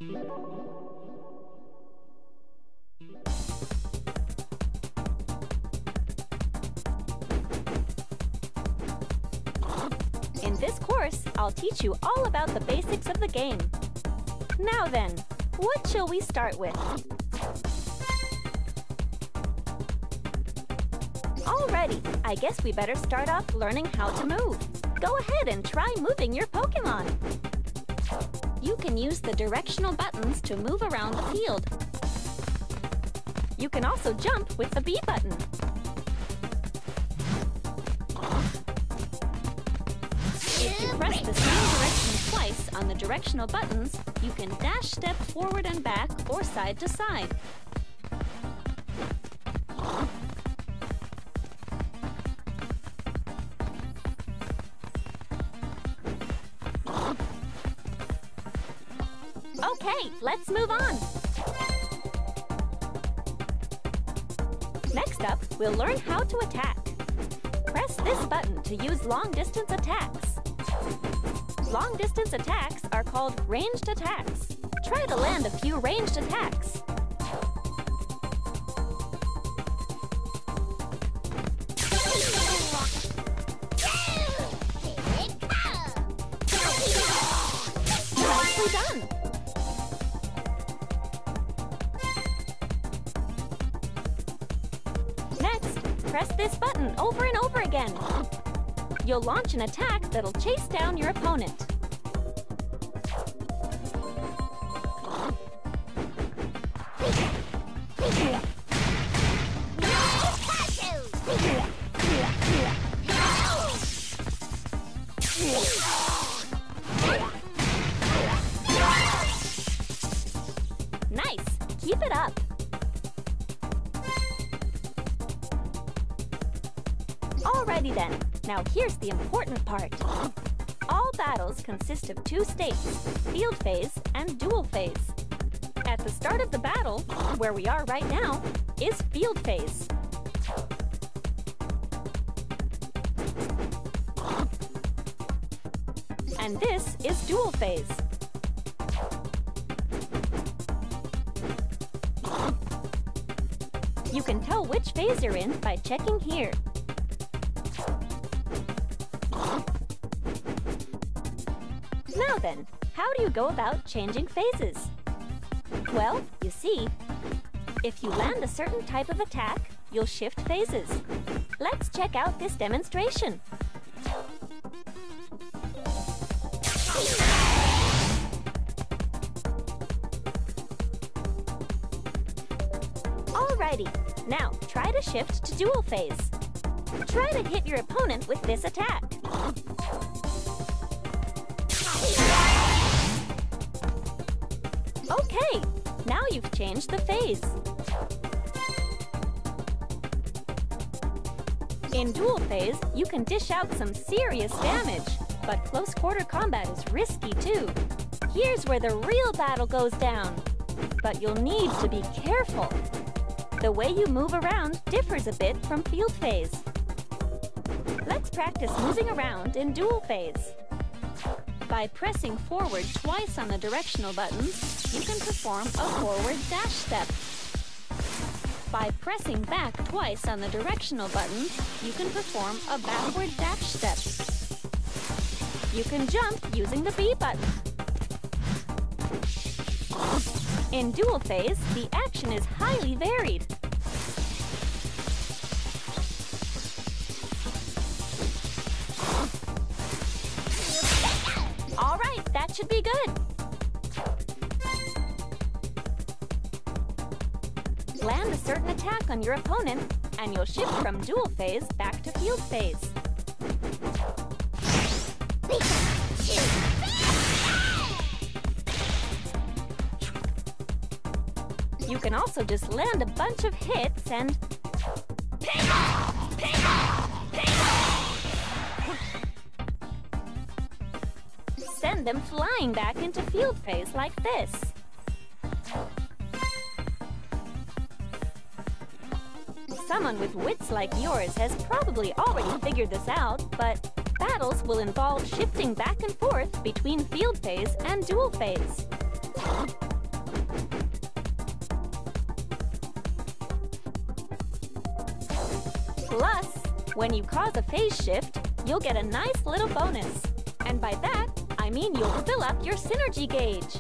In this course, I'll teach you all about the basics of the game. Now then, what shall we start with? Alrighty, I guess we better start off learning how to move. Go ahead and try moving your Pokkén. You can use the directional buttons to move around the field. You can also jump with the B button. If you press the same direction twice on the directional buttons, you can dash step forward and back or side to side. Okay, let's move on. Next up, we'll learn how to attack. Press this button to use long-distance attacks. Long-distance attacks are called ranged attacks. Try to land a few ranged attacks. Nicely done! Next, press this button over and over again. You'll launch an attack that'll chase down your opponent. Nice! Keep it up! Alrighty then, now here's the important part. All battles consist of two states, field phase and duel phase. At the start of the battle, where we are right now, is field phase. And this is duel phase. You can tell which phase you're in by checking here. Now then, how do you go about changing phases? Well, you see, if you land a certain type of attack, you'll shift phases. Let's check out this demonstration. Alrighty, now try to shift to duel phase. Try to hit your opponent with this attack. Okay, now you've changed the phase. In duel phase, you can dish out some serious damage, but close quarter combat is risky too. Here's where the real battle goes down. But you'll need to be careful. The way you move around differs a bit from field phase. Let's practice moving around in duel phase. By pressing forward twice on the directional buttons, you can perform a forward dash step. By pressing back twice on the directional buttons, you can perform a backward dash step. You can jump using the B button. In duel phase, the action is highly varied. All right, that should be good. Land a certain attack on your opponent, and you'll shift from duel phase back to field phase. You can also just land a bunch of hits and... send them flying back into field phase like this. Someone with wits like yours has probably already figured this out, but battles will involve shifting back and forth between field phase and duel phase. Plus, when you cause a phase shift, you'll get a nice little bonus. And by that, I mean you'll fill up your synergy gauge.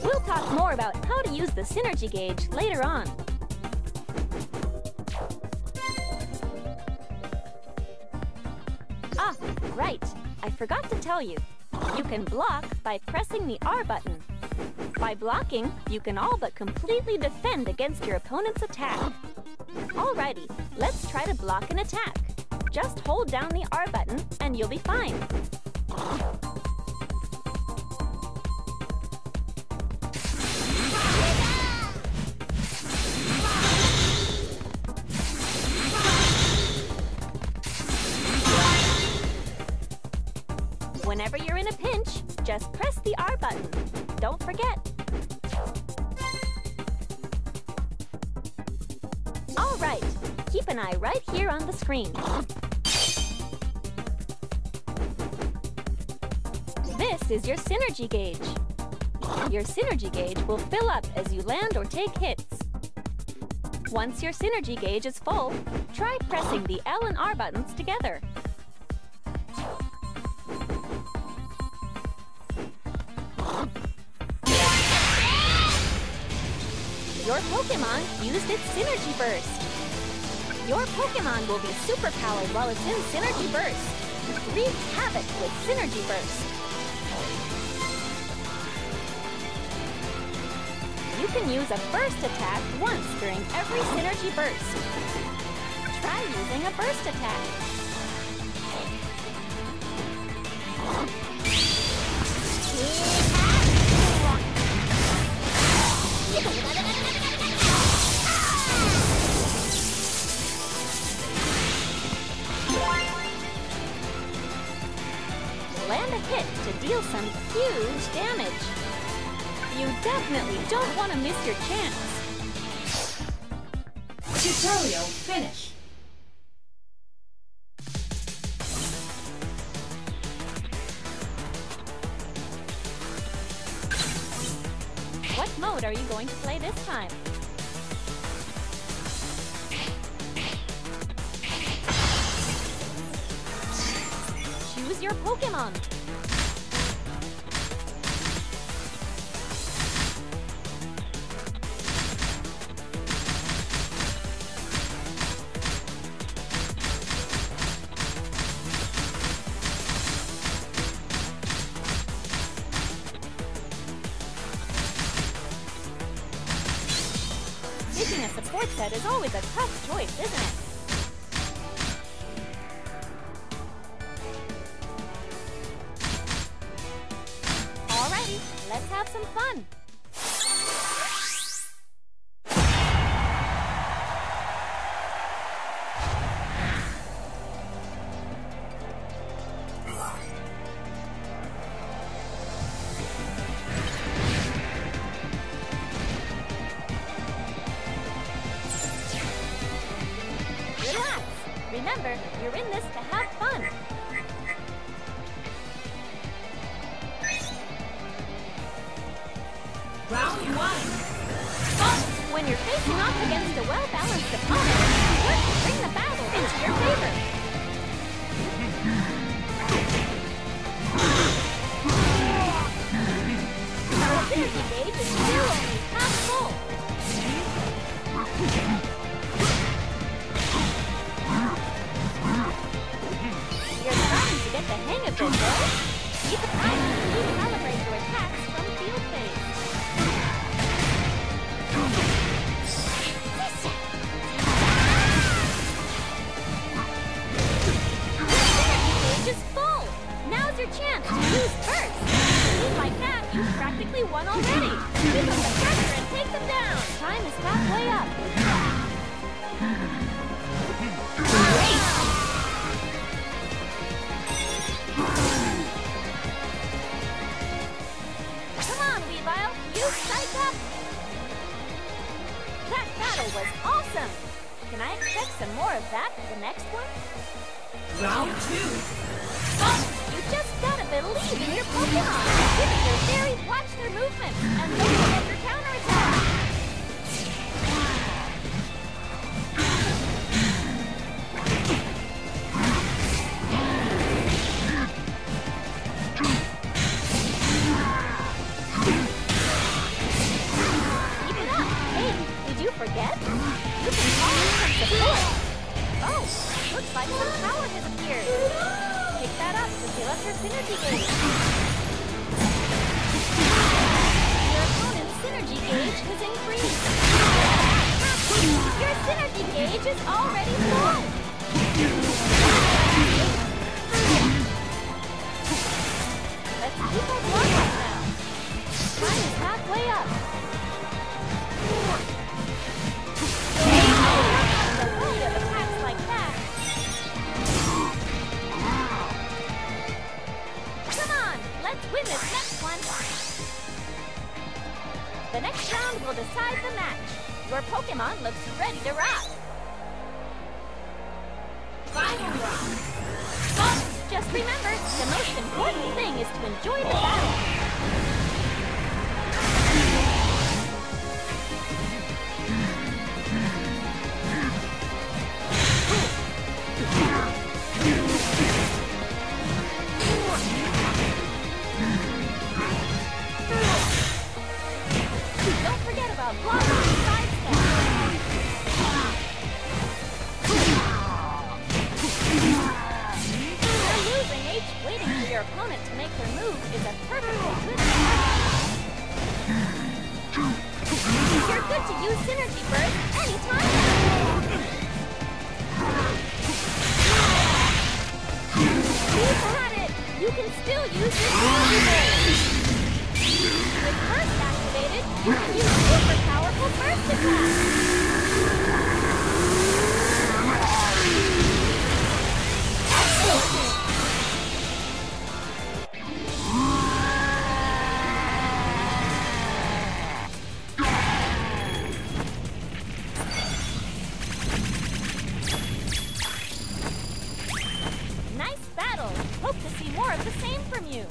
We'll talk more about how to use the synergy gauge later on. Ah, right. I forgot to tell you. You can block by pressing the R button. By blocking, you can all but completely defend against your opponent's attack. Alrighty, let's try to block an attack. Just hold down the R button and you'll be fine. Whenever you're in a pinch, just press the R button. Don't forget. All right, keep an eye right here on the screen. This is your synergy gauge. Your synergy gauge will fill up as you land or take hits. Once your synergy gauge is full, try pressing the L and R buttons together. Your Pokkén used its Synergy Burst. Your Pokkén will be superpowered while it's in Synergy Burst. Wreak havoc with Synergy Burst. You can use a burst attack once during every Synergy Burst. Try using a burst attack. Land a hit to deal some huge damage. You definitely don't want to miss your chance. Tutorial finished. What mode are you going to play this time? Choose your Pokkén. Picking a support set is always a tough choice, isn't it? Alrighty, let's have some fun. Relax. Remember, you're in this to have fun. Round one. When you're facing off against a well-balanced opponent, work to bring the battle into your favor. Your synergy gauge is still only half full. You're starting to get the hang of this, though. Keep an eye on to recalibrate your attacks from field phase. Is full. Now's your chance to use burst. Like that, you've practically won already. Give them the pressure and take them down. Time is halfway up. Great. Come on, Weavile. You psych up. That battle was awesome. Can I expect some more of that for the next one? Round 2. You just gotta believe in your Pokkén! Give it your fairies, watch their movements, and don't forget your counterattack! Keep it up! Hey, did you forget? You can call in some support! Oh, looks like some power has appeared! Pick that up to fill up your synergy gauge. Your opponent's synergy gauge has increased. Your synergy gauge is already full. Let's keep our block up now. Time is halfway up. The weight of attacks like that. Come on, let's win this next one. The next round will decide the match. Your Pokémon looks ready to rock. Final round. Just remember, the most important thing is to enjoy the battle. Don't forget about blocking and sidestep. You're losing H. Waiting for your opponent to make their move is a perfectly good strategy. You're good to use Synergy Burst anytime. Keep at it. You can still use your Synergy Burst. With Burst activated, you can use super powerful burst attacks! Nice battle! Hope to see more of the same from you!